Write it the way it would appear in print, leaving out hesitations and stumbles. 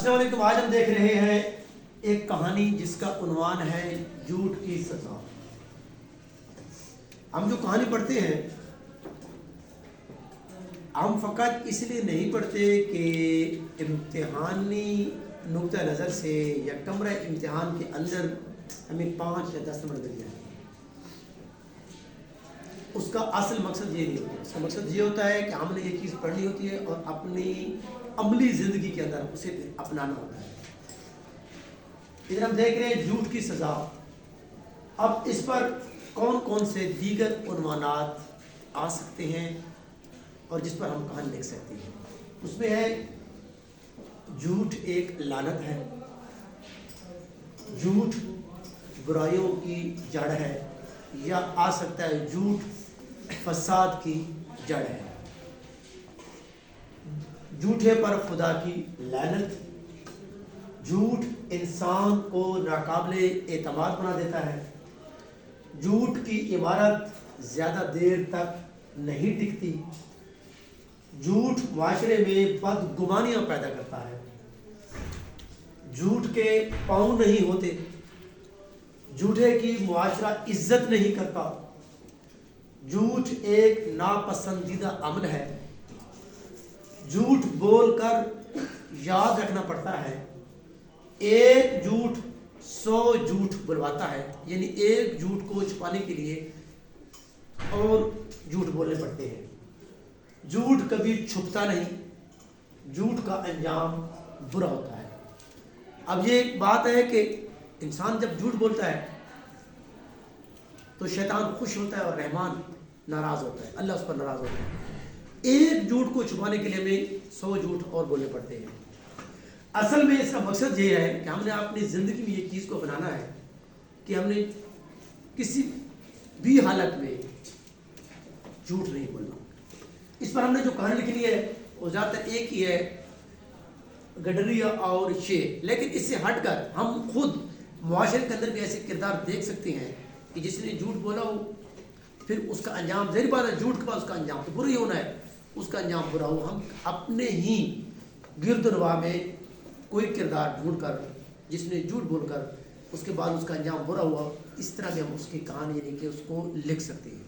अस्सलाम वालेकुम। आज हम देख रहे हैं एक कहानी जिसका उन्वान है झूठ की सजा। हम जो कहानी पढ़ते हैं हम फ़कत इसलिए नहीं पढ़ते कि इम्तिहानी नुक्ता नज़र से या कमरा इम्तिहान के अंदर हमें 5 या 10 नंबर मिल जाए। उसका असल मकसद ये नहीं होता। उसका मकसद ये होता है कि हमने ये चीज़ पढ़नी होती है और अपनी अमली ज़िंदगी के अंदर उसे अपनाना होता है। इधर हम देख रहे हैं झूठ की सज़ा। अब इस पर कौन कौन से दीगर उन्वानात आ सकते हैं और जिस पर हम कहानी लिख सकते हैं। उसमें है झूठ एक लानत है, झूठ बुराइयों की जड़ है, या आ सकता है झूठ फसाद की जड़ है। झूठे पर खुदा की लानत। झूठ इंसान को नाकाबिले एतमाद बना देता है। झूठ की इमारत ज़्यादा देर तक नहीं टिकती। झूठ माशरे में बदगुमानियाँ पैदा करता है। झूठ के पाँव नहीं होते। झूठे की मुआशरा इज्जत नहीं करता। झूठ एक नापसंदीदा अमल है। झूठ बोलकर याद रखना पड़ता है। एक झूठ 100 झूठ बुलवाता है, यानी एक झूठ को छुपाने के लिए और झूठ बोलने पड़ते हैं। झूठ कभी छुपता नहीं। झूठ का अंजाम बुरा होता है। अब ये एक बात है कि इंसान जब झूठ बोलता है तो शैतान खुश होता है और रहमान नाराज़ होता है, अल्लाह उस पर नाराज़ होता है। एक झूठ को छुपाने के लिए हमें 100 झूठ और बोलने पड़ते हैं। असल में इसका मकसद ये है कि हमने अपनी ज़िंदगी में ये चीज़ को बनाना है कि हमने किसी भी हालत में झूठ नहीं बोलना। इस पर हमने जो कहानी लिखनी है वो ज़्यादातर एक ही है, गडरिया और शेर। लेकिन इससे हटकर हम खुद मुआशरे के अंदर भी ऐसे किरदार देख सकते हैं कि जिसने झूठ बोला हो फिर उसका अंजाम, ज़ाहिर बात है झूठ के बाद उसका अंजाम तो बुरा ही होना है, उसका अंजाम बुरा हो। हम अपने ही गिरदनवा में कोई किरदार ढूंढ कर जिसने झूठ बोलकर उसके बाद उसका अंजाम बुरा हुआ, इस तरह से हम उसकी कहानी यानी कि उसको लिख सकते हैं।